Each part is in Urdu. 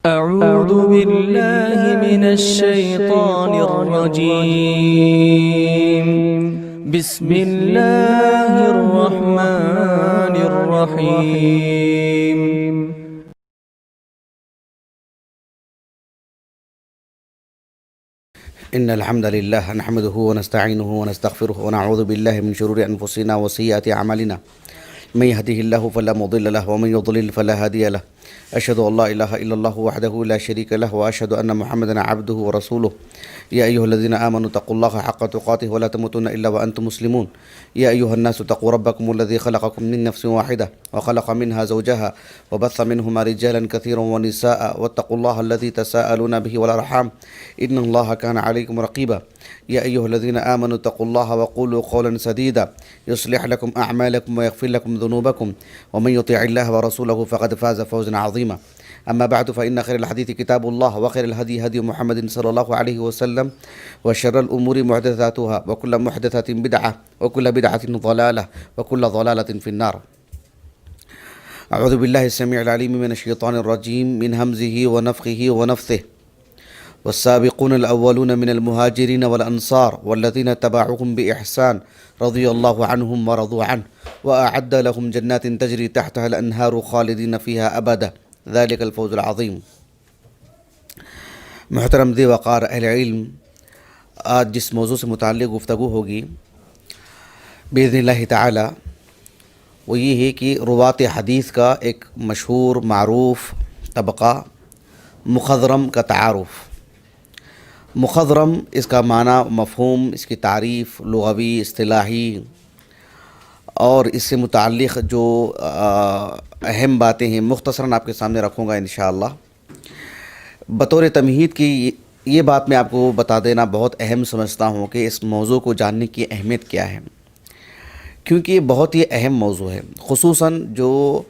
أعوذ بالله من الشيطان الرجيم. بسم الله الرحمن الرحيم. إن الحمد لله نحمده ونستعينه ونستغفره ونعوذ بالله من شرور أنفسنا وسيئات أعمالنا. من يهده الله فلا مضل له ومن يضلل فلا هادي له. أشهد أن لا إله إلا الله وحده لا شريك له وأشهد أن محمدا عبده ورسوله. يا أيها الذين آمنوا اتقوا الله حق تقاته ولا تموتن إلا وأنتم مسلمون. يا أيها الناس اتقوا ربكم الذي خلقكم من نفس واحدة وخلق منها زوجها وبث منهما رجالا كثيرا ونساء واتقوا الله الذي تساءلون به والأرحام إن الله كان عليكم رقيبا. يا أيها الذين آمنوا اتقوا الله وقولوا قولا سديدا يصلح لكم أعمالكم ويغفر لكم ذنوبكم ومن يطيع الله ورسوله فقد فاز فوزا عظيما. أما بعد فإن خير الحديث كتاب الله وخير الهدي هدي محمد صلى الله عليه وسلم وشر الأمور محدثاتها وكل محدثة بدعة وكل بدعة ضلالة وكل ضلالة في النار. أعوذ بالله السميع العليم من الشيطان الرجيم من همزه ونفخه ونفثه. والسابقون الأولون من المهاجرين والأنصار والذين اتبعوهم بإحسان رضي الله عنهم ورضوا عنه وأعد لهم جنات تجري تحتها الأنهار خالدين فيها أبدا ذلك الفوز العظيم. محترم دی وقار اہل علم، آج جس موضوع سے متعلق گفتگو ہوگی بإذن اللہ تعالی وہ یہ ہے کہ روات حدیث کا ایک مشہور معروف طبقہ مخضرم کا تعارف. مخضرم اس کا معنی، مفہوم، اس کی تعریف لغوی اصطلاحی اور اس سے متعلق جو اہم باتیں ہیں مختصراً آپ کے سامنے رکھوں گا انشاءاللہ. بطور تمہید کی یہ بات میں آپ کو بتا دینا بہت اہم سمجھتا ہوں کہ اس موضوع کو جاننے کی اہمیت کیا ہے، کیونکہ یہ بہت ہی اہم موضوع ہے. خصوصاً جو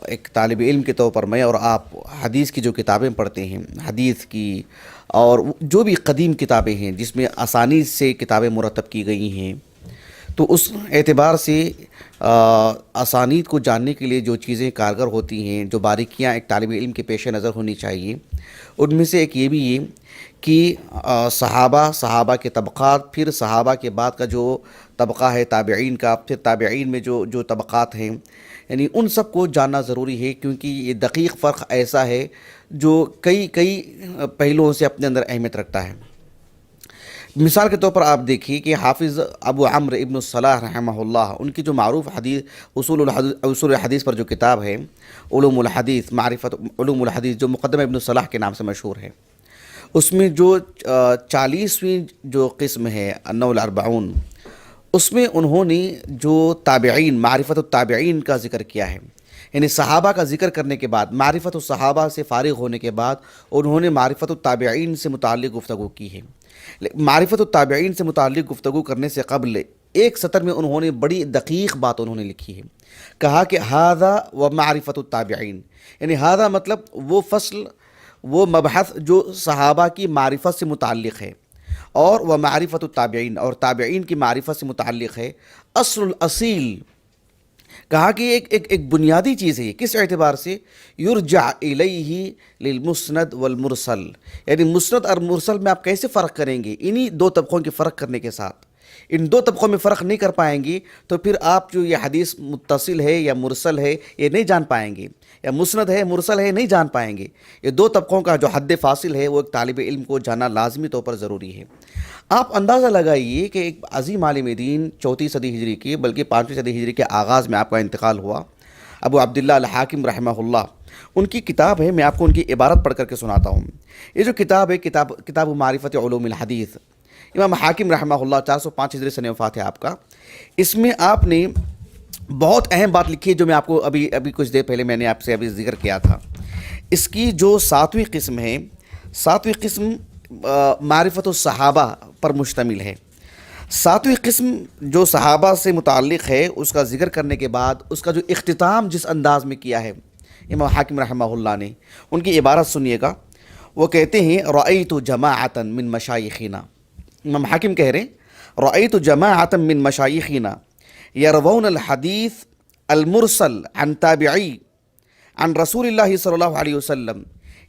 ایک طالب علم کے طور پر میں اور آپ حدیث کی جو کتابیں پڑھتے ہیں، حدیث کی اور جو بھی قدیم کتابیں ہیں جس میں اسانید سے کتابیں مرتب کی گئی ہیں، تو اس اعتبار سے اسانید کو جاننے کے لیے جو چیزیں کارگر ہوتی ہیں، جو باریکیاں ایک طالب علم کے پیش نظر ہونی چاہیے، ان میں سے ایک یہ بھی ہے کہ صحابہ کے طبقات، پھر صحابہ کے بعد کا جو طبقہ ہے تابعین کا، پھر تابعین میں جو طبقات ہیں، یعنی ان سب کو جاننا ضروری ہے، کیونکہ یہ دقیق فرق ایسا ہے جو کئی پہلوؤں سے اپنے اندر اہمیت رکھتا ہے. مثال کے طور پر آپ دیکھیے کہ حافظ ابو عمرو ابن الصلاح رحمہ اللہ، ان کی جو معروف حدیث اصول الحدیث پر جو کتاب ہے علوم الحدیث، معرفت علوم الحدیث، جو مقدمہ ابن الصلاح کے نام سے مشہور ہے، اس میں جو 40ویں جو قسم ہے النوع الاربعون، اس میں انہوں نے جو تابعین، معرفت التابعین کا ذکر کیا ہے. یعنی صحابہ کا ذکر کرنے کے بعد، معرفت الصحابہ سے فارغ ہونے کے بعد انہوں نے معرفت التابعین سے متعلق گفتگو کی ہے. معرفت التابعین سے متعلق گفتگو کرنے سے قبل ایک سطر میں انہوں نے بڑی دقیق بات انہوں نے لکھی ہے. کہا کہ ھذا و معرفت التابعین، یعنی ھذا مطلب وہ فصل، وہ مبحث جو صحابہ کی معرفت سے متعلق ہے، اور وہ معرفت التابعین، اور تابعین کی معرفت سے متعلق ہے. اصل الاصیل، کہا کہ ایک بنیادی چیز ہے. کس اعتبار سے؟ یرجع الیہ للمسند والمرسل، یعنی مسند اور مرسل میں آپ کیسے فرق کریں گے؟ انہی دو طبقوں کے فرق کرنے کے ساتھ ان دو طبقوں میں فرق نہیں کر پائیں گے تو پھر آپ جو یہ حدیث متصل ہے یا مرسل ہے یہ نہیں جان پائیں گے، یا مسند ہے مرسل ہے نہیں جان پائیں گے. یہ دو طبقوں کا جو حد فاصل ہے وہ ایک طالب علم کو جاننا لازمی طور پر ضروری ہے. آپ اندازہ لگائیے کہ ایک عظیم عالم دین 4 صدی ہجری کی، بلکہ 5ویں صدی ہجری کے آغاز میں آپ کا انتقال ہوا، ابو عبداللہ الحاکم رحمہ اللہ. ان کی کتاب ہے، میں آپ کو ان کی عبارت پڑھ کر کے سناتا ہوں. یہ جو کتاب ہے کتاب معرفت علوم الحدیث، امام حاکم رحمہ اللہ 405 ہجری سن وفات ہے آپ کا. اس میں آپ نے بہت اہم بات لکھی ہے جو میں آپ کو ابھی کچھ دیر پہلے میں نے آپ سے ابھی ذکر کیا تھا. اس کی جو 7ویں قسم ہے، 7ویں قسم معرفت الصحابہ پر مشتمل ہے. 7ویں قسم جو صحابہ سے متعلق ہے اس کا ذکر کرنے کے بعد اس کا جو اختتام جس انداز میں کیا ہے امام حاکم رحمہ اللہ نے، ان کی عبارت سنیے گا. وہ کہتے ہیں رأیت جماعتا من مشایخنا، امام حاکم کہہ رہے ہیں رأیت جماعتا من مشایخنا یروون الحدیث المرسل عن تابعی عن رسول اللہ صلی اللہ علیہ وسلم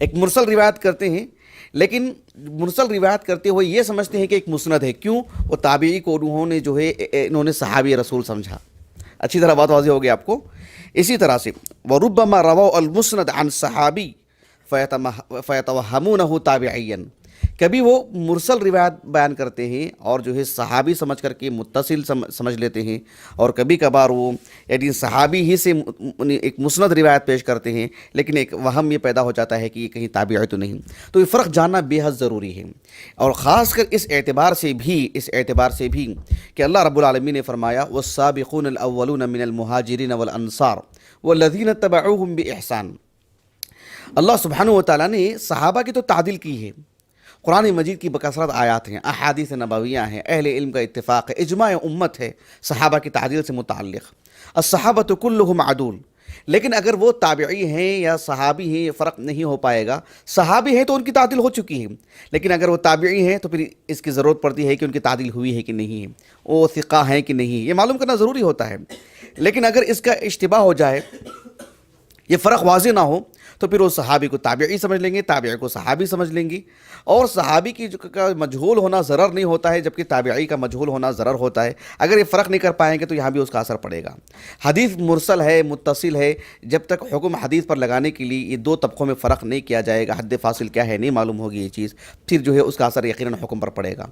ایک مرسل روایت کرتے ہیں لیکن مرسل روایت کرتے ہوئے یہ سمجھتے ہیں کہ ایک مسند ہے، کیوں؟ وہ تابعی کو انہوں نے صحابی رسول سمجھا۔ اچھی طرح بات واضح ہوگی آپ کو۔ اسی طرح سے وَرُبَّمَا رَوَوْا الْمُسْنَدَ عَنْ صَحَابِي فَيَتَوَهَّمُونَهُ تَابِعِيًّا، کبھی وہ مرسل روایت بیان کرتے ہیں اور صحابی سمجھ کر کے متصل سمجھ لیتے ہیں، اور کبھی کبھار وہ یعنی صحابی ہی سے ایک مسند روایت پیش کرتے ہیں، لیکن ایک وہم یہ پیدا ہو جاتا ہے کہ یہ کہیں تابعی تو نہیں۔ تو یہ فرق جاننا بے حد ضروری ہے، اور خاص کر اس اعتبار سے بھی کہ اللہ رب العالمین نے فرمایا والسابقون الاولون من المہاجرین والانصار والذین اتبعوہم بإحسان۔ اللہ سبحانہ وتعالیٰ نے صحابہ کی تو تعدیل کی ہے، قرآن مجید کی بکثرت آیات ہیں، احادیث نبویہ ہیں، اہل علم کا اتفاق ہے، اجماع امت ہے صحابہ کی تعدیل سے متعلق، الصحابۃ کلہم عدول۔ لیکن اگر وہ تابعی ہیں یا صحابی ہیں یہ فرق نہیں ہو پائے گا۔ صحابی ہیں تو ان کی تعدیل ہو چکی ہے، لیکن اگر وہ تابعی ہیں تو پھر اس کی ضرورت پڑتی ہے کہ ان کی تعدیل ہوئی ہے کہ نہیں ہے، وہ ثقہ ہیں کہ نہیں، یہ معلوم کرنا ضروری ہوتا ہے۔ لیکن اگر اس کا اشتباہ ہو جائے، یہ فرق واضح نہ ہو، تو پھر وہ صحابی کو تابعی سمجھ لیں گے، تابعی کو صحابی سمجھ لیں گے، اور صحابی کا مجہول ہونا ضرر نہیں ہوتا ہے جبکہ تابعی کا مجہول ہونا ضرر ہوتا ہے۔ اگر یہ فرق نہیں کر پائیں گے تو یہاں بھی اس کا اثر پڑے گا۔ حدیث مرسل ہے، متصل ہے، جب تک حکم حدیث پر لگانے کے لیے یہ دو طبقوں میں فرق نہیں کیا جائے گا، حد فاصل کیا ہے نہیں معلوم ہوگی یہ چیز، پھر اس کا اثر یقیناً حکم پر پڑے گا۔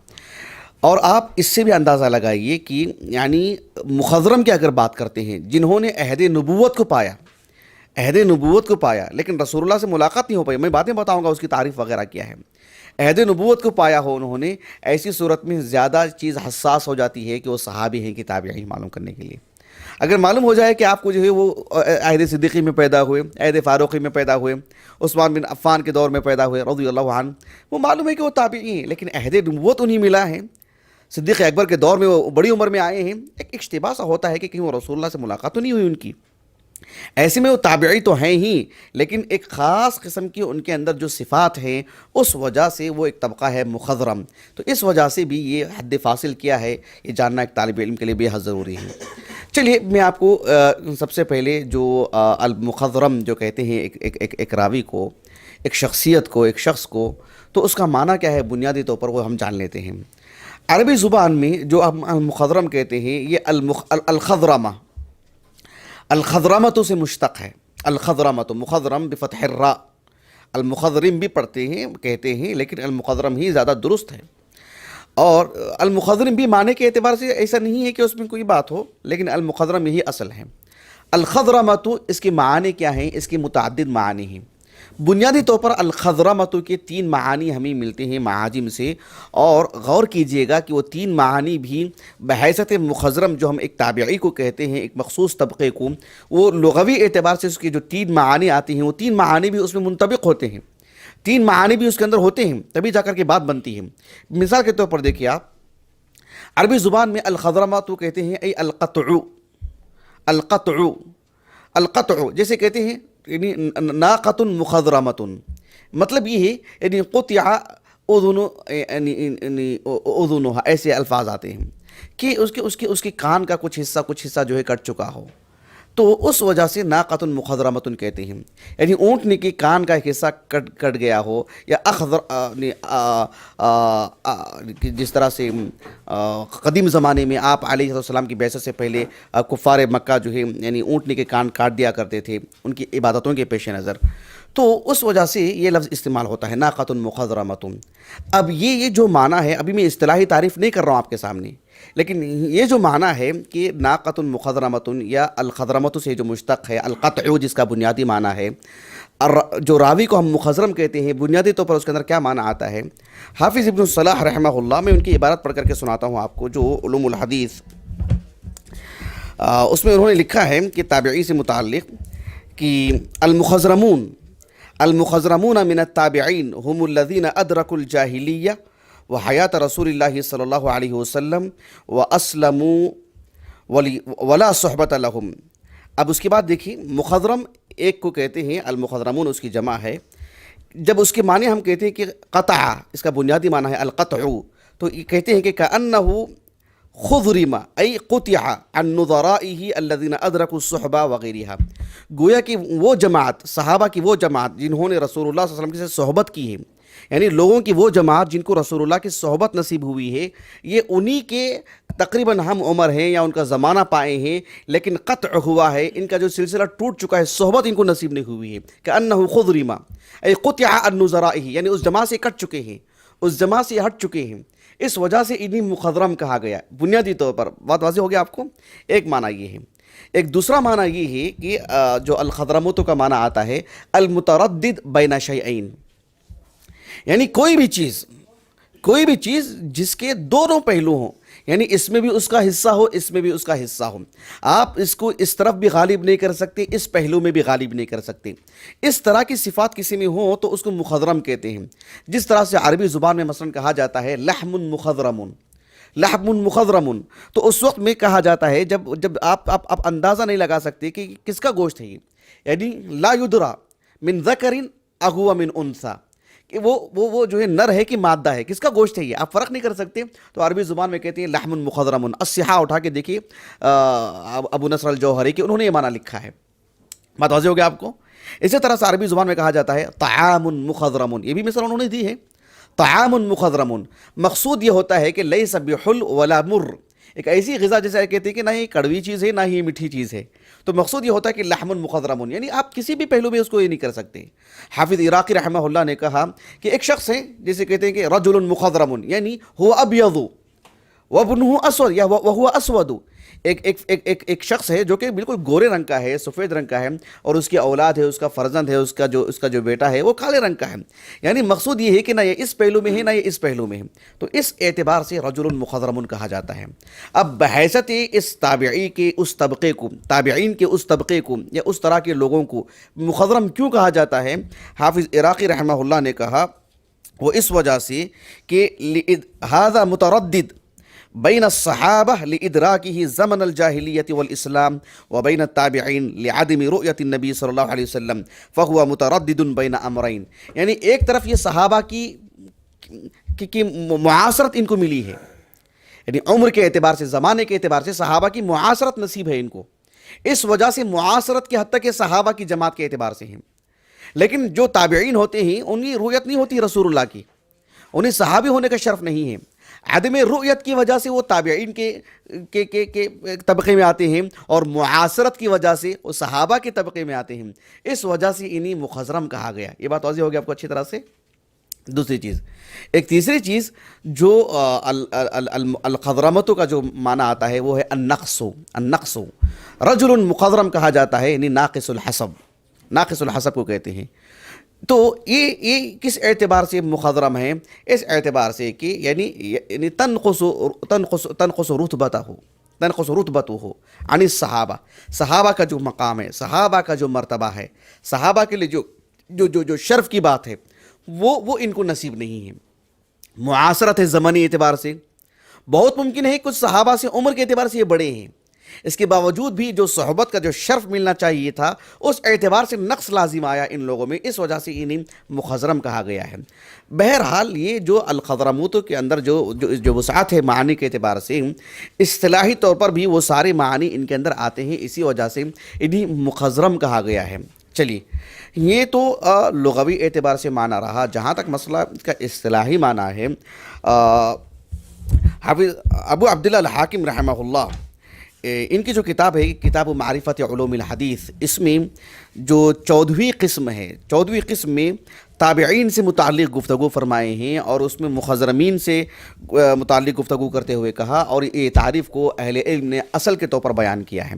اور آپ اس سے بھی اندازہ لگائیے کہ یعنی مخضرم کی اگر بات کرتے ہیں، جنہوں نے عہد نبوت کو پایا لیکن رسول اللہ سے ملاقات نہیں ہو پائی، میں باتیں بتاؤں گا اس کی تعریف وغیرہ کیا ہے، عہد نبوت کو پایا ہو انہوں نے، ایسی صورت میں زیادہ چیز حساس ہو جاتی ہے کہ وہ صحابی ہیں کہ تابعی معلوم کرنے کے لیے۔ اگر معلوم ہو جائے کہ آپ کو وہ عہد صدیقی میں پیدا ہوئے، عہد فاروقی میں پیدا ہوئے، عثمان بن عفان کے دور میں پیدا ہوئے رضی اللہ عنہ، وہ معلوم ہے کہ وہ تابعی ہیں، لیکن عہد نبوت انہیں ملا ہے، صدیق اکبر کے دور میں وہ بڑی عمر میں آئے ہیں، ایک اشتباہ سا ہوتا ہے کہ کہیں وہ رسول اللہ سے ملاقات تو نہیں ہوئی ان کی۔ ایسے میں وہ تابعی تو ہیں ہی، لیکن ایک خاص قسم کی ان کے اندر جو صفات ہیں اس وجہ سے وہ ایک طبقہ ہے مخضرم۔ تو اس وجہ سے بھی یہ حد فاصل کیا ہے یہ جاننا ایک طالب علم کے لیے بے حد ضروری ہے۔ چلیے میں آپ کو سب سے پہلے جو المخضرم جو کہتے ہیں ایک راوی کو، ایک شخصیت کو، ایک شخص کو، تو اس کا معنی کیا ہے بنیادی طور پر وہ ہم جان لیتے ہیں۔ عربی زبان میں جو ہم المخضرم کہتے ہیں یہ الخضرمۃ سے مشتق ہے۔ الخضرمۃ، مخضرم بفتح الراء، المخضرم بھی پڑھتے ہیں کہتے ہیں لیکن المخضرم ہی زیادہ درست ہے۔ اور المخضرم بھی معنی کے اعتبار سے ایسا نہیں ہے کہ اس میں کوئی بات ہو، لیکن المخضرم یہی اصل ہے۔ الخضرمۃ اس کے معنی کیا ہیں؟ اس کے متعدد معنی ہیں۔ بنیادی طور پر الخضرمۃ کے 3 معانی ہمیں ملتے ہیں معاجم سے، اور غور کیجئے گا کہ وہ 3 معانی بھی بحیثیت مخضرم جو ہم ایک تابعی کو کہتے ہیں، ایک مخصوص طبقے کو، وہ لغوی اعتبار سے اس کے جو 3 معانی آتی ہیں وہ 3 معانی بھی اس میں منطبق ہوتے ہیں، 3 معانی بھی اس کے اندر ہوتے ہیں، تبھی جا کر کے بات بنتی ہے۔ مثال کے طور پر دیکھیے آپ، عربی زبان میں الخضرمۃ کہتے ہیں ای القطع، جیسے کہتے ہیں یعنی ناقۃ مخضرمۃ، مطلب یہ ہے یعنی قطع اذنها، ایسے الفاظ آتے ہیں کہ اس کے کان کا کچھ حصہ جو ہے کٹ چکا ہو، تو اس وجہ سے ناقۃ مخضرمۃ کہتے ہیں، یعنی اونٹنے کے کان کا ایک حصہ کٹ گیا ہو، یا جس طرح سے قدیم زمانے میں آپ علیہ السلام کی بعثت سے پہلے کفار مکہ جو ہے یعنی اونٹنے کے کان کاٹ دیا کرتے تھے ان کی عبادتوں کے پیش نظر، تو اس وجہ سے یہ لفظ استعمال ہوتا ہے ناقۃ مخضرمۃ۔ اب یہ جو معنی ہے، ابھی میں اصطلاحی تعریف نہیں کر رہا ہوں آپ کے سامنے، لیکن یہ جو معنی ہے کہ ناقۃ مخضرمۃ یا الخضرمۃ سے جو مشتق ہے، القطع جس کا بنیادی معنی ہے، جو راوی کو ہم مخضرم کہتے ہیں بنیادی طور پر اس کے اندر کیا معنی آتا ہے؟ حافظ ابن صلاح رحمہ اللہ، میں ان کی عبارت پڑھ کر کے سناتا ہوں آپ کو، جو علوم الحدیث اس میں انہوں نے لکھا ہے کہ تابعی سے متعلق کہ المخضرمون من التابعین هم الذین ادرکوا الجاہلیہ وحیات رسول اللہ صلی اللہ علیہ وسلم واسلموا ولا صحبت لهم۔ اب اس کے بعد دیکھیں، مخضرم ایک کو کہتے ہیں، المخضرمون اس کی جمع ہے۔ جب اس کے معنی ہم کہتے ہیں کہ قطع، اس کا بنیادی معنی ہے القطع، تو یہ کہتے ہیں کہ کأنہ خضرما ای قطع عن نظرائه الذين ادركوا الصحبہ وغیرہ، گویا کہ وہ جماعت، صحابہ کی وہ جماعت جنہوں نے رسول اللہ صلی اللہ علیہ وسلم سے صحبت کی ہے، یعنی لوگوں کی وہ جماعت جن کو رسول اللہ کی صحبت نصیب ہوئی ہے، یہ انہی کے تقریباً ہم عمر ہیں یا ان کا زمانہ پائے ہیں، لیکن قطع ہوا ہے، ان کا جو سلسلہ ٹوٹ چکا ہے، صحبت ان کو نصیب نہیں ہوئی ہے، کہ خضرما ای قطع عن نظرائه، یعنی اس جماعت سے کٹ چکے ہیں، اس جماعت سے ہٹ چکے ہیں، اس وجہ سے انہیں مخضرم کہا گیا۔ بنیادی طور پر بات واضح ہو گیا آپ کو، ایک معنی یہ ہے۔ ایک دوسرا معنی یہ ہے کہ جو الخضرموت کا معنی آتا ہے المتردد بین شیئین، یعنی کوئی بھی چیز جس کے دونوں پہلو ہوں، یعنی اس میں بھی اس کا حصہ ہو، اس میں بھی اس کا حصہ ہو، آپ اس کو اس طرف بھی غالب نہیں کر سکتے، اس پہلو میں بھی غالب نہیں کر سکتے۔ اس طرح کی صفات کسی میں ہوں تو اس کو مخضرم کہتے ہیں۔ جس طرح سے عربی زبان میں مثلا کہا جاتا ہے لحم مخضرم، لحم مخضرم، تو اس وقت میں کہا جاتا ہے جب آپ اندازہ نہیں لگا سکتے کہ کس کا گوشت ہے یہ، یعنی لا یدرا من ذکر اغوا من انثی، کہ وہ جو ہے نر ہے کہ مادہ ہے، کس کا گوشت ہے یہ، آپ فرق نہیں کر سکتے، تو عربی زبان میں کہتے ہیں لحم مخضرم۔ الصحاح اٹھا کے دیکھیے ابو نصر الجوہری کے، انہوں نے یہ معنی لکھا ہے۔ بات واضح ہو گیا آپ کو۔ اسی طرح سے عربی زبان میں کہا جاتا ہے طعام مخضرم، یہ بھی مثلا انہوں نے دی ہے، طعام مخضرم، مقصود یہ ہوتا ہے کہ لیس بحل ولا مر، ایک ایسی غذا جیسے کہتے ہیں کہ نہ ہی کڑوی چیز ہے نہ ہی میٹھی چیز ہے، تو مقصود یہ ہوتا ہے کہ لحم مخضرم، یعنی آپ کسی بھی پہلو میں اس کو یہ نہیں کر سکتے۔ حافظ عراقی رحمہ اللہ نے کہا کہ ایک شخص ہے جسے کہتے ہیں کہ رجل مخضرم، یعنی هو ابیض وابنه اسود یا وهو اسود، ایک شخص ہے جو کہ بالکل گورے رنگ کا ہے، سفید رنگ کا ہے، اور اس کی اولاد ہے، اس کا فرزند ہے، اس کا جو بیٹا ہے وہ کالے رنگ کا ہے، یعنی مقصود یہ ہے کہ نہ یہ اس پہلو میں ہے نہ یہ اس پہلو میں ہے، تو اس اعتبار سے رجل مخضرم کہا جاتا ہے۔ اب بحیثیت اس تابعی کے اس طبقے کو، تابعین کے اس طبقے کو یا اس طرح کے لوگوں کو مخضرم کیوں کہا جاتا ہے؟ حافظ عراقی رحمہ اللہ نے کہا وہ اس وجہ سے کہ ھذا متردد بین الصحابہ لادراکہ زمن الجاہلیت والاسلام وبین التابعین لعدم رؤیت النبی صلی اللہ علیہ وسلم فہو متردد بین امرین، یعنی ایک طرف یہ صحابہ کی معاصرت ان کو ملی ہے، یعنی عمر کے اعتبار سے، زمانے کے اعتبار سے صحابہ کی معاصرت نصیب ہے ان کو، اس وجہ سے معاصرت کے حد تک یہ صحابہ کی جماعت کے اعتبار سے ہیں۔ لیکن جو تابعین ہوتے ہیں انہیں رؤیت نہیں ہوتی رسول اللہ کی، انہیں صحابی ہونے کا شرف نہیں ہے، عدم رؤیت کی وجہ سے وہ تابعین کے طبقے میں آتے ہیں، اور معاصرت کی وجہ سے وہ صحابہ کے طبقے میں آتے ہیں، اس وجہ سے انہیں مخضرم کہا گیا۔ یہ بات واضح ہو گیا آپ کو اچھی طرح سے۔ دوسری چیز، ایک تیسری چیز جو الخضرمت کا جو معنی آتا ہے وہ ہے النقص، رجل مخضرم کہا جاتا ہے، یعنی ناقص الحسب کو کہتے ہیں۔ تو یہ کس اعتبار سے مخضرم ہے؟ اس اعتبار سے کہ یعنی تنقص رتبتہ عن الصحابہ، صحابہ کا جو مقام ہے، صحابہ کا جو مرتبہ ہے، صحابہ کے لیے جو شرف کی بات ہے وہ ان کو نصیب نہیں ہے۔ معاصرت ہے زمانی اعتبار سے، بہت ممکن ہے کچھ صحابہ سے عمر کے اعتبار سے یہ بڑے ہیں، اس کے باوجود بھی جو صحبت کا جو شرف ملنا چاہیے تھا اس اعتبار سے نقص لازم آیا ان لوگوں میں، اس وجہ سے انہیں مخضرم کہا گیا ہے۔ بہرحال یہ جو الخضرموت کے اندر جو وسعت ہے معنی کے اعتبار سے، اصطلاحی طور پر بھی وہ سارے معنی ان کے اندر آتے ہیں، اسی وجہ سے انہیں مخضرم کہا گیا ہے۔ چلیے، یہ تو لغوی اعتبار سے معنی رہا۔ جہاں تک مسئلہ اس کا اصطلاحی معنی ہے، حافظ ابو عبداللہ الحاکم رحمہ اللہ، ان کی جو کتاب ہے کتاب معرفت علوم الحدیث، اس میں جو 14ویں قسم ہے، 14ویں قسم میں تابعین سے متعلق گفتگو فرمائے ہیں، اور اس میں مخضرمین سے متعلق گفتگو کرتے ہوئے کہا، اور یہ تعریف کو اہل علم نے اصل کے طور پر بیان کیا ہے۔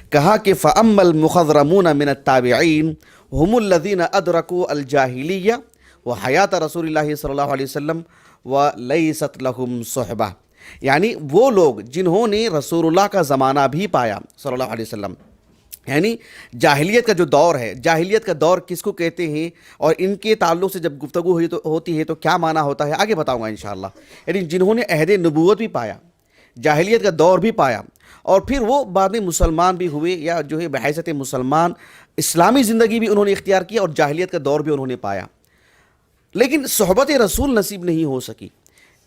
کہا کہ فَأَمَّا الْمُخَضْرَمُونَ مِنَ التَّابِعِينَ هُمُ الَّذِينَ أَدْرَكُوا الْجَاهِلِيَّةَ وَحَيَاةَ رسول اللہ صلی اللہ علیہ وسلم وَلَيْسَتْ لَهُمْ صُحْبَةٌ، یعنی وہ لوگ جنہوں نے رسول اللہ کا زمانہ بھی پایا صلی اللہ علیہ وسلم، یعنی جاہلیت کا جو دور ہے، جاہلیت کا دور کس کو کہتے ہیں، اور ان کے تعلق سے جب گفتگو ہوتی ہے تو کیا معنی ہوتا ہے، آگے بتاؤں گا انشاءاللہ۔ یعنی جنہوں نے عہد نبوت بھی پایا، جاہلیت کا دور بھی پایا، اور پھر وہ بعد میں مسلمان بھی ہوئے، یا جو ہے بحیثیت مسلمان اسلامی زندگی بھی انہوں نے اختیار کیا، اور جاہلیت کا دور بھی انہوں نے پایا، لیکن صحبت رسول نصیب نہیں ہو سکی۔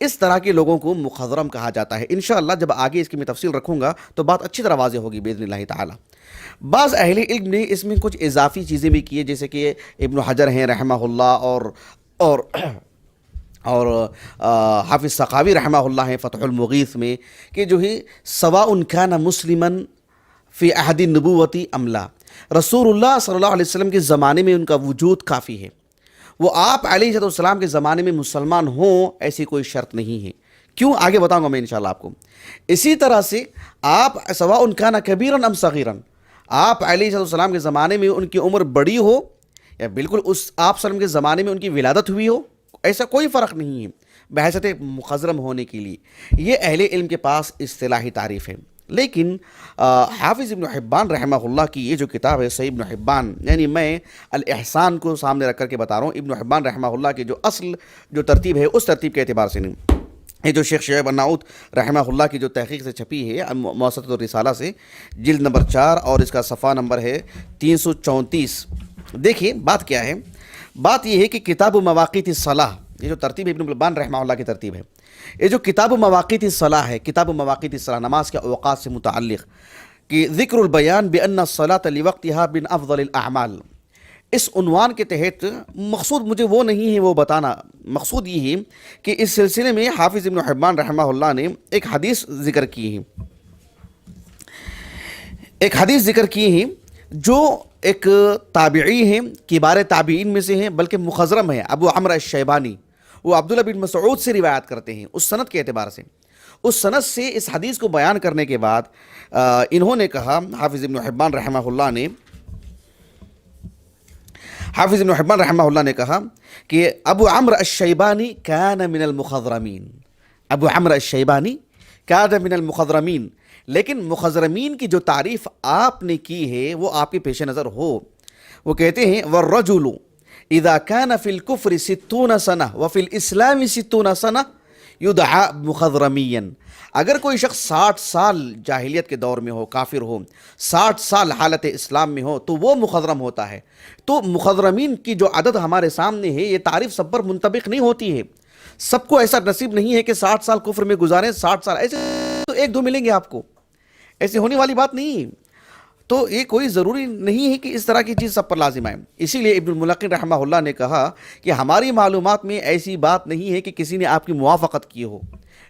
اس طرح کے لوگوں کو مخضرم کہا جاتا ہے. انشاءاللہ جب آگے اس کی میں تفصیل رکھوں گا تو بات اچھی طرح واضح ہوگی باذن اللہ تعالی. بعض اہل علم نے اس میں کچھ اضافی چیزیں بھی کی ہیں، جیسے کہ ابن حجر ہیں رحمہ اللہ اور حافظ سخاوی رحمہ اللہ ہیں فتح المغیث میں، کہ جو ہے سواء کان مسلما فی عہد النبوۃ ام لا، رسول اللہ صلی اللہ علیہ وسلم کے زمانے میں ان کا وجود کافی ہے، وہ آپ علیہ السلام کے زمانے میں مسلمان ہوں ایسی کوئی شرط نہیں ہے. کیوں؟ آگے بتاؤں گا میں انشاءاللہ آپ کو. اسی طرح سے آپ سواء کان کبیرا ام صغیرا، آپ علیہ السلام کے زمانے میں ان کی عمر بڑی ہو یا بالکل اس آپ صلی اللہ علیہ وسلم کے زمانے میں ان کی ولادت ہوئی ہو، ایسا کوئی فرق نہیں ہے بحیثیت مخضرم ہونے کے لیے. یہ اہل علم کے پاس اصطلاحی تعریف ہے. لیکن حافظ ابن حبان رحمہ اللہ کی یہ جو کتاب ہے صحیح ابن حبان، یعنی میں الاحسان کو سامنے رکھ کر کے بتا رہا ہوں، ابن حبان رحمہ اللہ کی جو اصل جو ترتیب ہے اس ترتیب کے اعتبار سے نہیں. یہ جو شیخ شعیب الناؤت رحمہ اللہ کی جو تحقیق سے چھپی ہے موسط الرسالہ سے، جلد نمبر 4 اور اس کا صفحہ نمبر ہے 334. دیکھیے بات کیا ہے. بات یہ ہے کہ کتاب مواقیت الصلاۃ، یہ جو ترتیب ابن حبان رحمہ اللہ کی ترتیب ہے، یہ جو کتاب مواقیت الصلاۃ ہے، کتاب مواقیت الصلاۃ نماز کے اوقات سے متعلق، کہ ذکر البیان بان الصلاۃ لوقتها من افضل الاعمال، اس عنوان کے تحت مقصود مجھے وہ نہیں ہے وہ بتانا، مقصود یہ ہے کہ اس سلسلے میں حافظ ابن حبان رحمہ اللہ نے ایک حدیث ذکر کی ہے، جو ایک تابعی ہیں، کبار تابعین میں سے ہیں، بلکہ مخضرم ہیں، ابو عمرو الشیبانی. وہ عبداللہ بن مسعود سے روایت کرتے ہیں اس سند کے اعتبار سے. اس سند سے اس حدیث کو بیان کرنے کے بعد انہوں نے کہا، حافظ ابن حبان رحمہ اللہ نے کہا کہ ابو عمرو الشیبانی کان من المخضرمین، ابو عمرو الشیبانی کان من المخضرمین، لیکن مخضرمین کی جو تعریف آپ نے کی ہے وہ آپ کے پیش نظر ہو. وہ کہتے ہیں والرجل اذا كان في الكفر 60 سنة وفي الاسلام 60 سنة يدعى مخضرميا، اگر کوئی شخص 60 سال جاہلیت کے دور میں ہو، کافر ہو، 60 سال حالت اسلام میں ہو تو وہ مخضرم ہوتا ہے. تو مخضرمین کی جو عدد ہمارے سامنے ہے، یہ تعریف سب پر منطبق نہیں ہوتی ہے. سب کو ایسا نصیب نہیں ہے کہ 60 سال کفر میں گزاریں، 60 سال ایسے تو ایک دو ملیں گے آپ کو، ایسے ہونے والی بات نہیں. تو یہ کوئی ضروری نہیں ہے کہ اس طرح کی چیز سب پر لازم آئے. اسی لیے ابن الملقن رحمہ اللہ نے کہا کہ ہماری معلومات میں ایسی بات نہیں ہے کہ کسی نے آپ کی موافقت کی ہو،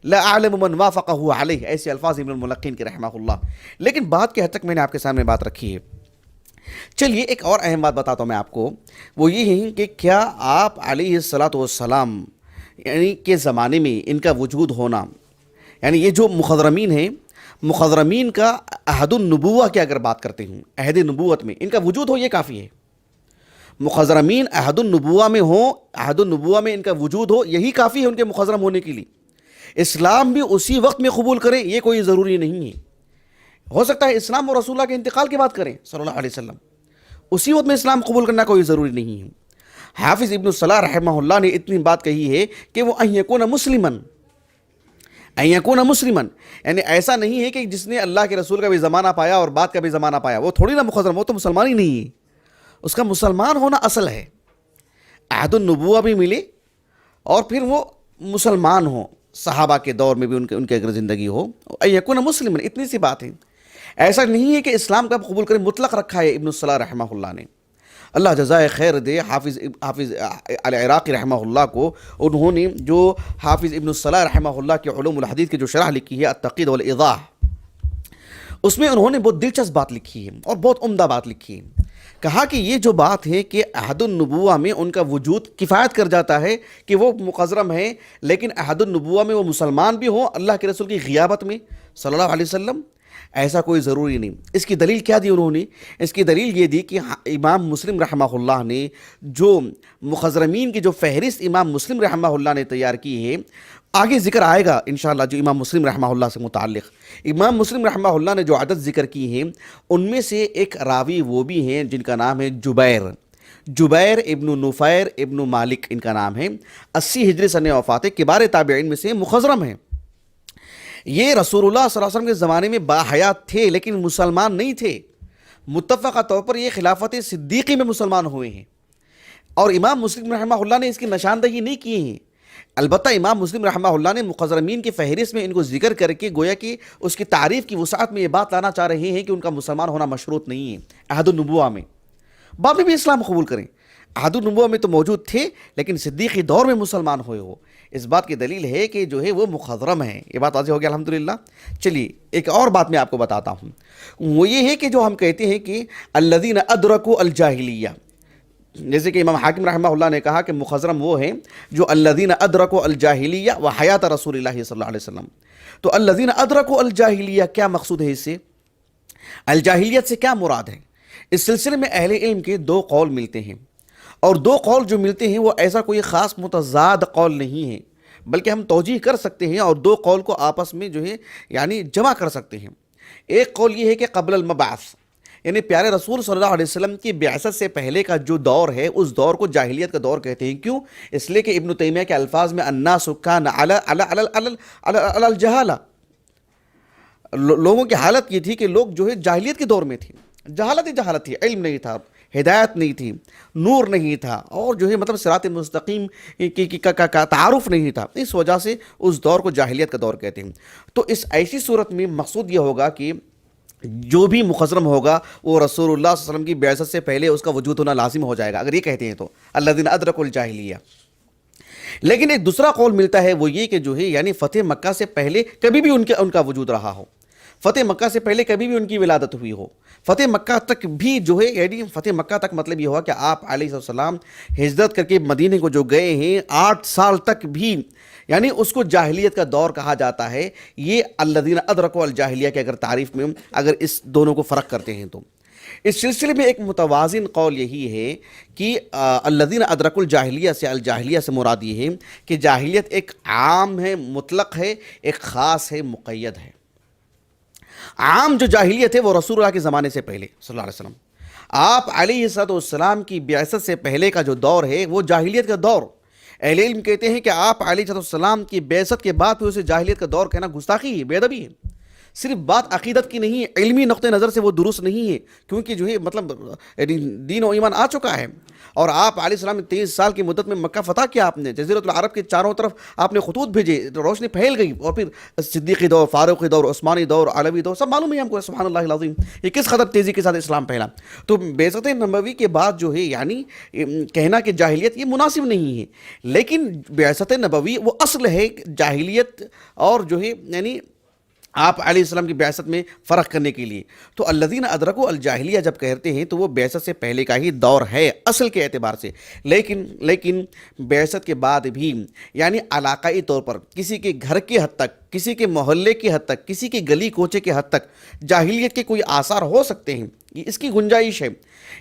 لا اعلم من وافقه علیہ، ایسے الفاظ ابن الملقن کے رحمہ اللہ. لیکن بات کی حد تک میں نے آپ کے سامنے بات رکھی ہے. چلیے ایک اور اہم بات بتاتا ہوں میں آپ کو، وہ یہ ہے کہ کیا آپ علیہ السلام یعنی کے زمانے میں ان کا وجود ہونا، یعنی یہ جو مخضرمین ہیں، مخضرمین کا عہد النبوہ کی اگر بات کرتے ہوں، عہد نبوت میں ان کا وجود ہو یہ کافی ہے. مخضرمین عہد النبوہ میں ہوں، عہد النبوہ میں ان کا وجود ہو یہی کافی ہے ان کے مخضرم ہونے کے لیے. اسلام بھی اسی وقت میں قبول کریں یہ کوئی ضروری نہیں ہے. ہو سکتا ہے اسلام اور رسول اللہ کے انتقال کی بات کریں صلی اللہ علیہ وسلم، اسی وقت میں اسلام قبول کرنا کوئی ضروری نہیں ہے. حافظ ابن الصلاح رحمہ اللہ نے اتنی بات کہی ہے کہ وہ ان یکون مسلمن، یعنی ایسا نہیں ہے کہ جس نے اللہ کے رسول کا بھی زمانہ پایا اور بعد کا بھی زمانہ پایا وہ تھوڑی نہ مخضرم، وہ تو مسلمان ہی نہیں ہے. اس کا مسلمان ہونا اصل ہے، عہد النبوہ بھی ملے اور پھر وہ مسلمان ہو، صحابہ کے دور میں بھی ان کے اگر زندگی ہو، ان یکون مسلمن، اتنی سی بات ہے. ایسا نہیں ہے کہ اسلام کا قبول کریں مطلق رکھا ہے ابن الصلاح رحمہ اللہ نے. اللہ جزائے خیر دے حافظ العراقی رحمہ اللہ کو، انہوں نے جو حافظ ابن الصلاح رحمہ اللہ کے علوم الحدیث کی جو شرح لکھی ہے التقید والایضاح، اس میں انہوں نے بہت دلچسپ بات لکھی ہے اور بہت عمدہ بات لکھی ہے. کہا کہ یہ جو بات ہے کہ عہد النبوہ میں ان کا وجود کفایت کر جاتا ہے کہ وہ مخضرم ہیں، لیکن عہد النبوہ میں وہ مسلمان بھی ہوں اللہ کے رسول کی غیابت میں صلی اللہ علیہ وسلم، ایسا کوئی ضروری نہیں. اس کی دلیل کیا دی انہوں نے؟ اس کی دلیل یہ دی کہ امام مسلم رحمہ اللہ نے جو مخضرمین کی جو فہرست امام مسلم رحمہ اللہ نے تیار کی ہے، آگے ذکر آئے گا انشاءاللہ جو امام مسلم رحمہ اللہ سے متعلق. امام مسلم رحمہ اللہ نے جو عدد ذکر کی ہیں ان میں سے ایک راوی وہ بھی ہیں جن کا نام ہے جبیر ابن نفیر ابن مالک، ان کا نام ہے. 80 ہجری سن وفات، کبار تابعین میں سے مخضرم ہیں. یہ رسول اللہ صلی اللہ علیہ وسلم کے زمانے میں باحیات تھے لیکن مسلمان نہیں تھے. متفقہ طور پر یہ خلافت صدیقی میں مسلمان ہوئے ہیں، اور امام مسلم رحمہ اللہ نے اس کی نشاندہی نہیں کی ہے. البتہ امام مسلم رحمہ اللہ نے مخضرمین کی فہرست میں ان کو ذکر کر کے گویا کہ اس کی تعریف کی وسعت میں یہ بات لانا چاہ رہے ہیں کہ ان کا مسلمان ہونا مشروط نہیں ہے عہد النبوہ میں، بعد میں بھی اسلام قبول کریں، عہد النبوہ میں تو موجود تھے لیکن صدیقی دور میں مسلمان ہوئے ہو، اس بات کی دلیل ہے کہ جو ہے وہ مخضرم ہیں۔ یہ بات واضح ہو گیا الحمدللہ۔ چلیے ایک اور بات میں آپ کو بتاتا ہوں، وہ یہ ہے کہ جو ہم کہتے ہیں کہ الذین ادرکوا الجاہلیہ، جیسے کہ امام حاکم رحمہ اللہ نے کہا کہ مخضرم وہ ہیں جو الذین ادرکوا الجاہلیہ و حیات رسول اللہ صلی اللہ علیہ وسلم۔ تو الذین ادرکوا الجاہلیہ کیا مقصود ہے اس سے؟ الجاہلیت سے کیا مراد ہے؟ اس سلسلے میں اہل علم کے دو قول ملتے ہیں، اور دو قول جو ملتے ہیں وہ ایسا کوئی خاص متضاد قول نہیں ہے، بلکہ ہم توجیہ کر سکتے ہیں اور دو قول کو آپس میں جو ہے یعنی جمع کر سکتے ہیں۔ ایک قول یہ ہے کہ قبل المبعث، یعنی پیارے رسول صلی اللہ علیہ وسلم کی بعثت سے پہلے کا جو دور ہے اس دور کو جاہلیت کا دور کہتے ہیں۔ کیوں؟ اس لیے کہ ابن تیمیہ کے الفاظ میں الناس کان علی الجہالہ، لوگوں کی حالت یہ تھی کہ لوگ جو ہے جاہلیت کے دور میں تھے، جہالت تھی، علم نہیں تھا، ہدایت نہیں تھی، نور نہیں تھا، اور جو ہے مطلب صراط مستقیم کا تعارف نہیں تھا، اس وجہ سے اس دور کو جاہلیت کا دور کہتے ہیں۔ تو اس ایسی صورت میں مقصود یہ ہوگا کہ جو بھی مخضرم ہوگا وہ رسول اللہ صلی اللہ علیہ وسلم کی بعثت سے پہلے اس کا وجود ہونا لازم ہو جائے گا، اگر یہ کہتے ہیں تو الذین ادرکوا الجاہلیہ۔ لیکن ایک دوسرا قول ملتا ہے، وہ یہ کہ جو ہے یعنی فتح مکہ سے پہلے کبھی بھی ان کا وجود رہا ہو، فتح مکہ سے پہلے کبھی بھی ان کی ولادت ہوئی ہو، فتح مکہ تک بھی جو ہے یعنی فتح مکہ تک مطلب یہ ہوا کہ آپ علیہ السلام ہجرت کر کے مدینے کو جو گئے ہیں 8 سال تک بھی یعنی اس کو جاہلیت کا دور کہا جاتا ہے۔ یہ الذین ادرکوا الجاہلیہ کے اگر تعریف میں اگر اس دونوں کو فرق کرتے ہیں تو اس سلسلے میں ایک متوازن قول یہی ہے کہ الذین ادرکوا الجاہلیہ سے الجاہلیہ سے مراد یہ ہے کہ جاہلیت ایک عام ہے، مطلق ہے، ایک خاص ہے، مقید ہے۔ عام جو جاہلیت ہے وہ رسول اللہ کے زمانے سے پہلے صلی اللہ علیہ وسلم، آپ علیہ السلام کی بعثت سے پہلے کا جو دور ہے وہ جاہلیت کا دور۔ اہل علم کہتے ہیں کہ آپ علیہ السلام کی بعثت کے بعد اسے جاہلیت کا دور کہنا گستاخی ہے، بے ادبی ہے۔ صرف بات عقیدت کی نہیں ہے، علمی نقطہ نظر سے وہ درست نہیں ہے، کیونکہ جو ہے مطلب دین و ایمان آ چکا ہے، اور آپ علیہ السلام 23 سال کی مدت میں مکہ فتح کیا، آپ نے جزیرۃ العرب کے چاروں طرف آپ نے خطوط بھیجے، روشنی پھیل گئی، اور پھر صدیقی دور، فاروقی دور، عثمانی دور، علوی دور، سب معلوم ہے ہم کو، سبحان اللہ العظیم، یہ کس قدر تیزی کے ساتھ اسلام پھیلا۔ تو بعثت نبوی کے بعد جو ہے یعنی کہنا کہ جاہلیت یہ مناسب نہیں ہے، لیکن بعثت نبوی وہ اصل ہے جاہلیت اور جو ہے یعنی آپ علیہ السلام کی بعثت میں فرق کرنے کے لیے۔ تو الذین ادرکوا الجاہلیہ جب کہتے ہیں تو وہ بعثت سے پہلے کا ہی دور ہے اصل کے اعتبار سے، لیکن بعثت کے بعد بھی یعنی علاقائی طور پر کسی کے گھر کی حد تک، کسی کے محلے کی حد تک، کسی کے گلی کوچے کی حد تک جاہلیت کے کوئی آثار ہو سکتے ہیں، اس کی گنجائش ہے۔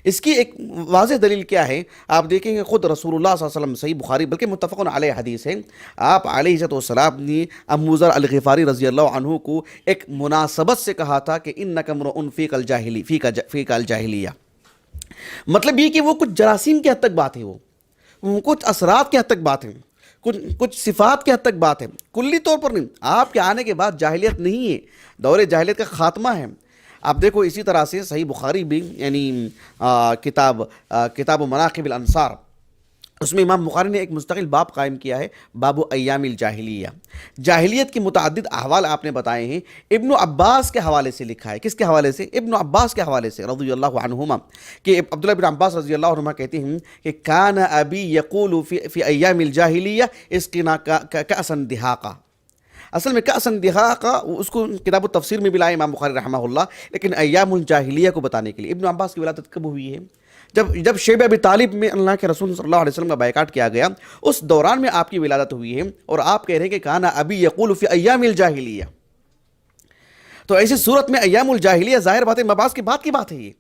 اس کی ایک واضح دلیل کیا ہے؟ آپ دیکھیں گے خود رسول اللہ صلی اللہ علیہ وسلم، صحیح بخاری بلکہ متفق علیہ حدیث ہے، آپ علیہ السلام نے ابو ذر الغفاری رضی اللہ عنہ کو ایک مناسبت سے کہا تھا کہ انک امرؤ فیک الجاہلیہ، مطلب یہ کہ وہ کچھ جراثیم کی حد تک بات ہے، وہ کچھ اثرات کی حد تک بات ہے، کچھ صفات کی حد تک بات ہے، کلی طور پر نہیں۔ آپ کے آنے کے بعد جاہلیت نہیں ہے، دور جاہلیت کا خاتمہ ہے۔ آپ دیکھو اسی طرح سے صحیح بخاری بھی یعنی کتاب مناقب الانصار، اس میں امام بخاری نے ایک مستقل باب قائم کیا ہے، باب ایام الجاہلیہ۔ جاہلیت کے متعدد احوال آپ نے بتائے ہیں، ابن عباس کے حوالے سے لکھا ہے۔ کس کے حوالے سے؟ ابن عباس کے حوالے سے رضی اللہ عنہما، کہ عبداللہ بن عباس رضی اللہ عنہما کہتے ہیں کہ کان ابی یقول فی ایام الجاہلیہ اسقنا کأسا دہاقا۔ اصل میں کأسن دہاقا اس کو کتاب التفسیر میں بھی لائے امام بخاری رحمہ اللہ، لیکن ایام الجاہلیہ کو بتانے کے لیے۔ ابن عباس کی ولادت کب ہوئی ہے؟ جب شیب ابی طالب میں اللہ کے رسول صلی اللہ علیہ وسلم کا بائیکاٹ کیا گیا، اس دوران میں آپ کی ولادت ہوئی ہے، اور آپ کہہ رہے ہیں کہ کانا ابی یقول فی ایام الجاہلیہ۔ تو ایسی صورت میں ایام الجاہلیہ ظاہر بات ہے مباحث کی بات ہے،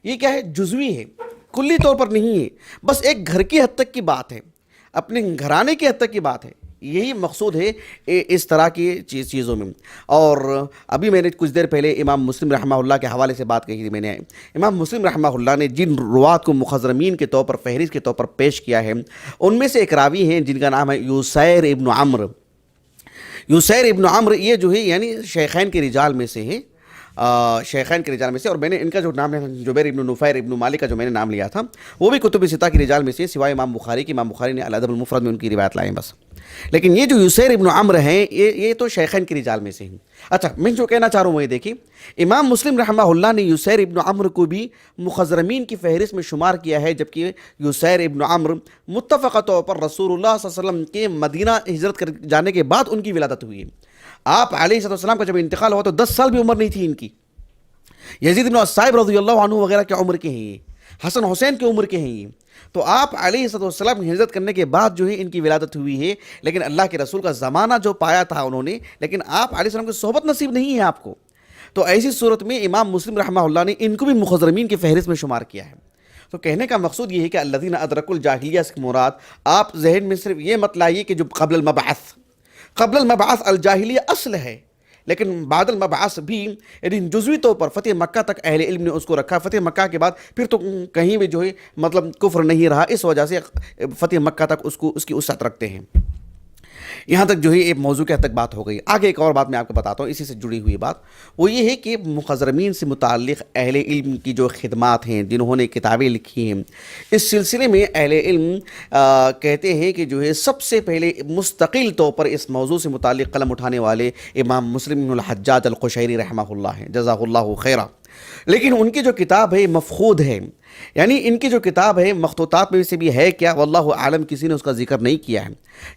یہ کیا ہے؟ جزوی ہے، کلی طور پر نہیں ہے، بس ایک گھر کی حد تک کی بات ہے، اپنے گھرانے کی حد تک کی بات ہے۔ یہی مقصود ہے اس طرح کی چیزوں میں۔ اور ابھی میں نے کچھ دیر پہلے امام مسلم رحمہ اللہ کے حوالے سے بات کہی تھی میں نے، امام مسلم رحمہ اللہ نے جن روات کو مخضرمین کے طور پر فہرست کے طور پر پیش کیا ہے، ان میں سے ایک راوی ہیں جن کا نام ہے یسیر ابن عمرو۔ یسیر ابن عمرو یہ جو ہے یعنی شیخین کے رجال میں سے ہیں، شیخین کے رجال میں سے، اور میں نے ان کا جو نام ہے جبیر ابن نفیر ابن مالک کا جو میں نے نام لیا تھا وہ بھی کتب ستہ کی رجال میں سے، سوائے امام بخاری کی، امام بخاری نے الادب المفرد میں ان کی روایت لائیں بس، لیکن یہ جو یسیر ابن عمرو ہیں یہ تو شیخین کی رجال میں سے ہیں۔ اچھا، میں جو کہنا چاہ رہا ہوں وہ یہ دیکھیے، امام مسلم رحمہ اللہ نے یسیر ابن عمرو کو بھی مخضرمین کی فہرست میں شمار کیا ہے، جبکہ یسیر ابن عمرو متفقہ طور پر رسول اللہ صلی اللہ علیہ وسلم کے مدینہ ہجرت کر جانے کے بعد ان کی ولادت ہوئی ہے۔ آپ علیہ السلام کا جب انتقال ہوا تو 10 سال بھی عمر نہیں تھی ان کی۔ یزید بن الصائب رضی اللہ عنہ وغیرہ کی عمر کے ہیں یہ، حسن حسین کی عمر کے ہیں یہ، تو آپ علیہ السلام کی ہجرت کرنے کے بعد جو ہے ان کی ولادت ہوئی ہے، لیکن اللہ کے رسول کا زمانہ جو پایا تھا انہوں نے، لیکن آپ علیہ السلام کی صحبت نصیب نہیں ہے آپ کو، تو ایسی صورت میں امام مسلم رحمہ اللہ نے ان کو بھی مخضرمین کی فہرست میں شمار کیا ہے۔ تو کہنے کا مقصود یہ ہے کہ الذین ادرکوا الجاہلیہ سے مراد، آپ ذہن میں صرف یہ مت لائیے کہ جو قبل المبعث الجاہلیہ اصل ہے، لیکن بعد المبعث بھی یعنی جزوی طور پر فتح مکہ تک اہل علم نے اس کو رکھا، فتح مکہ کے بعد پھر تو کہیں بھی جو ہے مطلب کفر نہیں رہا، اس وجہ سے فتح مکہ تک اس کی وسعت رکھتے ہیں۔ یہاں تک جو ہے ایک موضوع کے حد تک بات ہو گئی۔ آگے ایک اور بات میں آپ کو بتاتا ہوں اسی سے جڑی ہوئی بات، وہ یہ ہے کہ مخضرمین سے متعلق اہل علم کی جو خدمات ہیں، جنہوں نے کتابیں لکھی ہیں، اس سلسلے میں اہل علم کہتے ہیں کہ جو ہے سب سے پہلے مستقل طور پر اس موضوع سے متعلق قلم اٹھانے والے امام مسلم بن الحجاج القشیری رحمہ اللہ ہیں، جزاہ اللہ خیرہ، لیکن ان کی جو کتاب ہے مفقود ہے، یعنی ان کی جو کتاب ہے مخطوطات میں سے بھی ہے کیا واللہ عالم، کسی نے اس کا ذکر نہیں کیا ہے،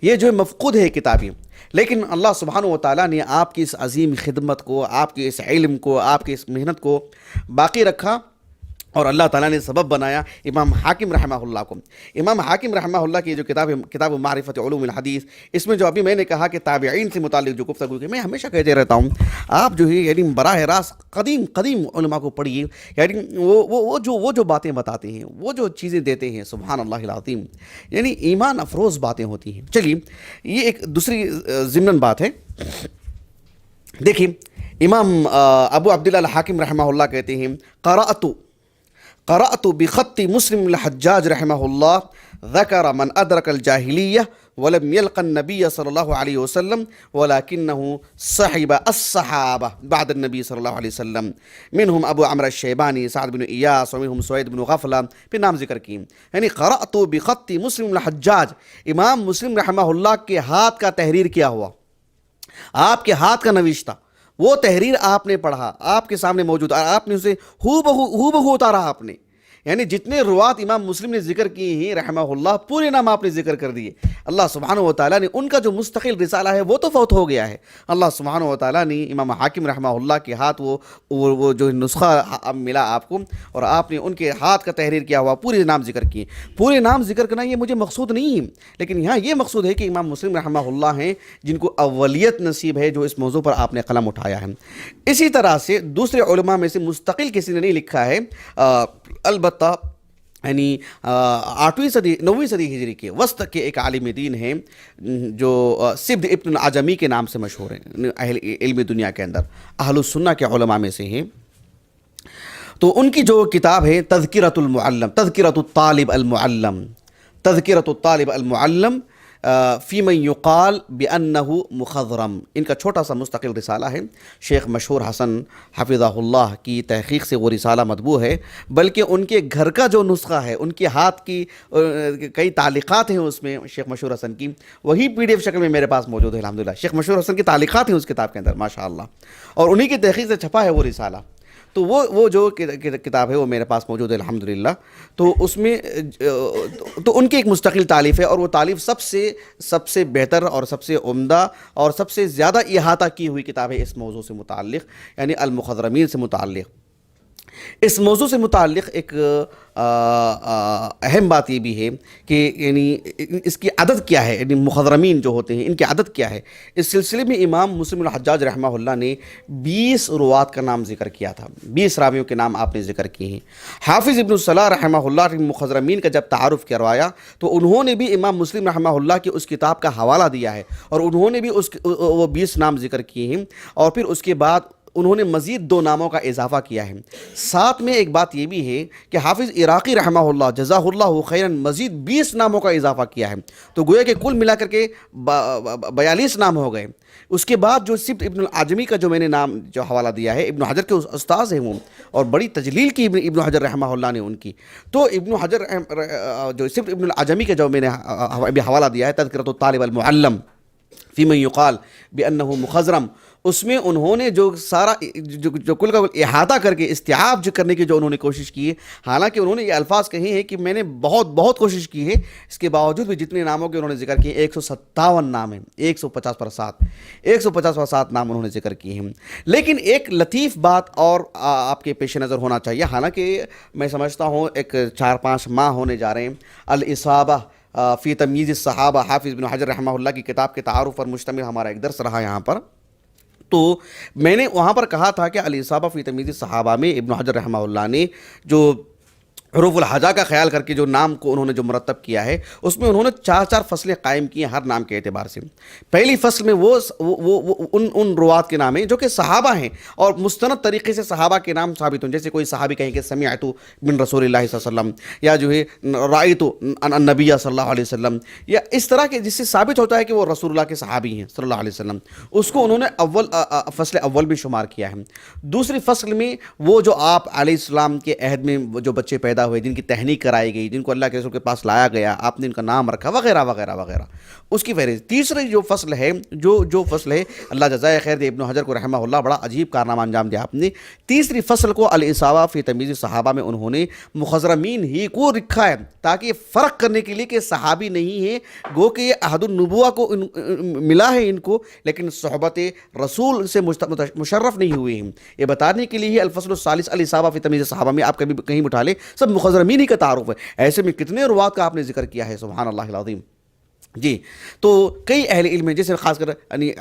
یہ جو ہے مفقود ہے کتابیں، لیکن اللہ سبحانہ و تعالیٰ نے آپ کی اس عظیم خدمت کو، آپ کے اس علم کو، آپ کی اس محنت کو باقی رکھا، اور اللہ تعالیٰ نے سبب بنایا امام حاکم رحمہ اللہ کو۔ امام حاکم رحمہ اللہ کی جو کتاب ہے کتاب معرفت علوم الحدیث، اس میں جو ابھی میں نے کہا کہ تابعین سے متعلق جو گفتگو کی، میں ہمیشہ کہتے رہتا ہوں آپ جو ہے یعنی براہ راست قدیم علماء کو پڑھیے، یعنی وہ جو باتیں بتاتے ہیں، وہ جو چیزیں دیتے ہیں، سبحان اللہ العظیم، یعنی ایمان افروز باتیں ہوتی ہیں۔ چلیے یہ ایک دوسری ضمن بات ہے، دیکھیں امام ابو عبداللہ الحاکم رحمہ اللہ کہتے ہیں قرأت بخط مسلم الحجاج رحمہ اللہ ذکر من ادرک الجاہلیہ ولم يلق النبی صلی اللہ علیہ وسلم ولکنہ صحب الصحابہ بعد النبی صلی اللہ علیہ وسلم منہم ابو عمرو الشیبانی، سعد بن ایاس، ومنہم سوید بن غفلہ، پھر نام ذکر کی، یعنی قرأت بخط مسلم الحجاج، امام مسلم رحمہ اللہ کے ہاتھ کا تحریر کیا ہوا، آپ کے ہاتھ کا نوشتہ، وہ تحریر آپ نے پڑھا، آپ کے سامنے موجود، اور آپ نے اسے ہو بہو اتارا آپ نے، یعنی جتنے روات امام مسلم نے ذکر کی ہیں رحمہ اللہ، پورے نام آپ نے ذکر کر دیے۔ اللہ سبحانہ و تعالیٰ نے ان کا جو مستقل رسالہ ہے وہ تو فوت ہو گیا ہے، اللہ سبحانہ و تعالیٰ نے امام حاکم رحمہ اللہ کے ہاتھ وہ جو نسخہ ملا آپ کو، اور آپ نے ان کے ہاتھ کا تحریر کیا ہوا، پورے نام ذکر کیے۔ پورے نام ذکر کرنا یہ مجھے مقصود نہیں ہے، لیکن یہاں یہ مقصود ہے کہ امام مسلم رحمہ اللہ ہیں جن کو اولیت نصیب ہے، جو اس موضوع پر آپ نے قلم اٹھایا ہے۔ اسی طرح سے دوسرے علماء میں سے مستقل کسی نے نہیں لکھا ہے، البتہ یعنی 9ویں صدی ہجری کے وسط کے ایک عالم دین ہیں جو سبد ابن العجمی کے نام سے مشہور ہیں اہل علم دنیا کے اندر، اہل السنہ کے علماء میں سے ہیں، تو ان کی جو کتاب ہے تذکرۃ الطالب المعلم فی من یقال بأنہ مخضرم، ان کا چھوٹا سا مستقل رسالہ ہے، شیخ مشہور حسن حفظہ اللہ کی تحقیق سے وہ رسالہ مطبوع ہے، بلکہ ان کے گھر کا جو نسخہ ہے، ان کے ہاتھ کی کئی تعلیقات ہیں اس میں شیخ مشہور حسن کی، وہی PDF شکل میں میرے پاس موجود ہے الحمدللہ، شیخ مشہور حسن کی تعلیقات ہیں اس کتاب کے اندر ماشاءاللہ، اور انہی کی تحقیق سے چھپا ہے وہ رسالہ، تو وہ جو کتاب ہے وہ میرے پاس موجود ہے الحمدللہ، تو اس میں تو ان کی ایک مستقل تالیف ہے، اور وہ تالیف سب سے بہتر اور سب سے عمدہ اور سب سے زیادہ احاطہ کی ہوئی کتاب ہے اس موضوع سے متعلق، یعنی المخضرمین سے متعلق۔ اس موضوع سے متعلق ایک اہم بات یہ بھی ہے کہ یعنی اس کی عدد کیا ہے، یعنی مخضرمین جو ہوتے ہیں ان کی عدد کیا ہے۔ اس سلسلے میں امام مسلم الحجاج رحمہ اللہ نے 20 روات کا نام ذکر کیا تھا، 20 راویوں کے نام آپ نے ذکر کیے ہیں۔ حافظ ابن الصلاح رحمہ اللہ نے مخضرمین کا جب تعارف کروایا تو انہوں نے بھی امام مسلم رحمہ اللہ کی اس کتاب کا حوالہ دیا ہے، اور انہوں نے بھی وہ 20 نام ذکر کیے ہیں، اور پھر اس کے بعد انہوں نے مزید 2 ناموں کا اضافہ کیا ہے۔ ساتھ میں ایک بات یہ بھی ہے کہ حافظ عراقی رحمہ اللہ جزاہ اللہ خیراً مزید 20 ناموں کا اضافہ کیا ہے، تو گویا کہ کل ملا کر کے 42 نام ہو گئے۔ اس کے بعد جو سبط ابن العجمی کا جو میں نے نام جو حوالہ دیا ہے، ابن حجر کے استاذ ہیں وہ، اور بڑی تجلیل کی ابن حجر رحمہ اللہ نے ان کی، تو ابن حجر جو سبط ابن العجمی کا جو میں نے حوالہ دیا ہے تذکرۃ الطالب المعلم فی من یقال بانہ مخضرم، اس میں انہوں نے جو سارا جو کل کا احاطہ کر کے استیعاب کرنے کی جو انہوں نے کوشش کی ہے، حالانکہ انہوں نے یہ الفاظ کہے ہیں کہ میں نے بہت کوشش کی ہے، اس کے باوجود بھی جتنے ناموں کے انہوں نے ذکر کیے 157 نام ہیں، 150 پر 7 نام انہوں نے ذکر کیے ہیں۔ لیکن ایک لطیف بات اور آپ کے پیش نظر ہونا چاہیے، حالانکہ میں سمجھتا ہوں ایک 4-5 ماہ ہونے جا رہے ہیں، الاصابہ فی تمییز الصحابہ حافظ ابن حجر رحمہ اللہ کی کتاب کے تعارف پر مشتمل ہمارا ایک درس رہا یہاں پر، تو میں نے وہاں پر کہا تھا کہ الاصابہ فی تمییز الصحابہ میں ابن حجر رحمہ اللہ نے جو حروف الہجا کا خیال کر کے جو نام کو انہوں نے جو مرتب کیا ہے، اس میں انہوں نے 4 فصلیں قائم کی ہیں ہر نام کے اعتبار سے۔ پہلی فصل میں وہ ان روات کے نام ہیں جو کہ صحابہ ہیں اور مستند طریقے سے صحابہ کے نام ثابت ہوں، جیسے کوئی صحابی کہیں کہ سمعت من رسول اللہ صلی اللہ علیہ وسلم، یا جو ہے رأیت النبی صلی اللہ علیہ وسلم، یا اس طرح کے جس سے ثابت ہوتا ہے کہ وہ رسول اللہ کے صحابی ہیں صلی اللہ علیہ وسلم، اس کو انہوں نے فصل اول بھی شمار کیا ہے۔ دوسری فصل میں وہ جو آپ علیہ السلام کے عہد میں جو بچے پیدا ہوئے، جن کی تہنیک کرائی گئی، جن کو اللہ کے رسول کے پاس لایا گیا، آپ نے ان کا نام رکھا، وغیرہ وغیرہ وغیرہ، اس کی فہرست۔ تیسری جو فصل ہے جو فصل ہے، اللہ جزائے خیر دے ابن حجر کو رحمہ اللہ، بڑا عجیب کارنامہ انجام دیا آپ نے۔ تیسری فصل کو الاصابہ فی تمییز الصحابہ میں انہوں نے مخضرمین ہی کو رکھا ہے، تاکہ فرق کرنے کے لیے کہ صحابی نہیں ہیں، گو کہ یہ عہد النبوہ کو ملا ہے ان کو، لیکن صحبت رسول سے مشرف نہیں ہوئے ہیں، یہ بتانے کے لیے ہی الفصل الثالث الاصابہ فی تمییز الصحابہ میں آپ کبھی کہیں اٹھا لیں سب مخضرمین ہی کا تعارف ہے۔ ایسے میں کتنے روات کا آپ نے ذکر کیا ہے، سبحان اللہ العظیم۔ جی، تو کئی اہل علم ہیں، جیسے خاص کر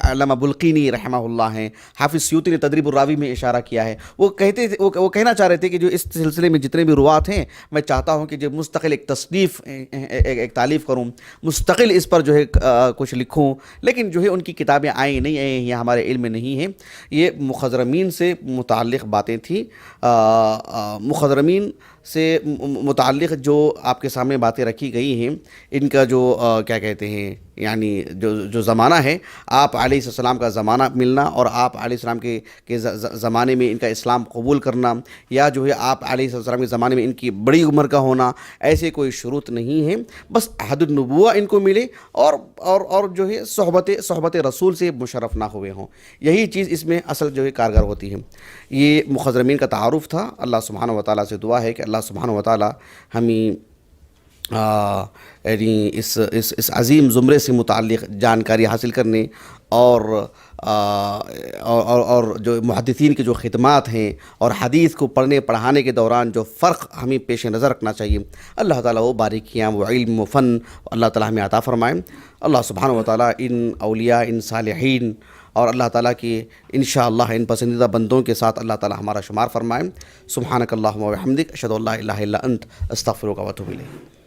علامہ بلقینی رحمہ اللہ ہیں، حافظ سیوطی نے تدریب الراوی میں اشارہ کیا ہے، وہ کہتے تھے، وہ کہنا چاہ رہے تھے کہ جو اس سلسلے میں جتنے بھی روات ہیں، میں چاہتا ہوں کہ جو مستقل ایک تصنیف ایک تالیف کروں، مستقل اس پر جو ہے کچھ لکھوں، لیکن جو ہے ان کی کتابیں آئیں نہیں آئیں یہ ہمارے علم میں نہیں ہیں۔ یہ مخضرمین سے متعلق باتیں تھیں، مخضرمین سے متعلق جو آپ کے سامنے باتیں رکھی گئی ہیں، ان کا جو کیا کہتے ہیں، یعنی جو زمانہ ہے، آپ علیہ السلام کا زمانہ ملنا اور آپ علیہ السلام کے زمانے میں ان کا اسلام قبول کرنا، یا جو ہے آپ علیہ السلام کے زمانے میں ان کی بڑی عمر کا ہونا، ایسے کوئی شروط نہیں ہیں، بس عہد النبوہ ان کو ملے اور جو ہے صحبت رسول سے مشرف نہ ہوئے ہوں، یہی چیز اس میں اصل جو ہے کارگر ہوتی ہے۔ یہ مخضرمین کا تعارف تھا۔ اللہ سبحانہ و تعالیٰ سے دعا ہے کہ اللہ سبحانہ و تعالیٰ ہمیں یعنی اس عظیم زمرے سے متعلق جانکاری حاصل کرنے اور جو محدثین کی جو خدمات ہیں اور حدیث کو پڑھنے پڑھانے کے دوران جو فرق ہمیں پیش نظر رکھنا چاہیے، اللہ تعالیٰ وہ باریکیاں، وہ علم و فن اللہ تعالیٰ ہمیں عطا فرمائیں۔ اللہ سبحانہ و تعالیٰ ان اولیاء، ان صالحین اور اللہ تعالیٰ کی انشاءاللہ ان پسندیدہ بندوں کے ساتھ اللہ تعالیٰ ہمارا شمار فرمائیں۔ سبحانک اللہم و بحمدک، اشہد ان لا الہ الا انت، استغفرک و اتوب الیک۔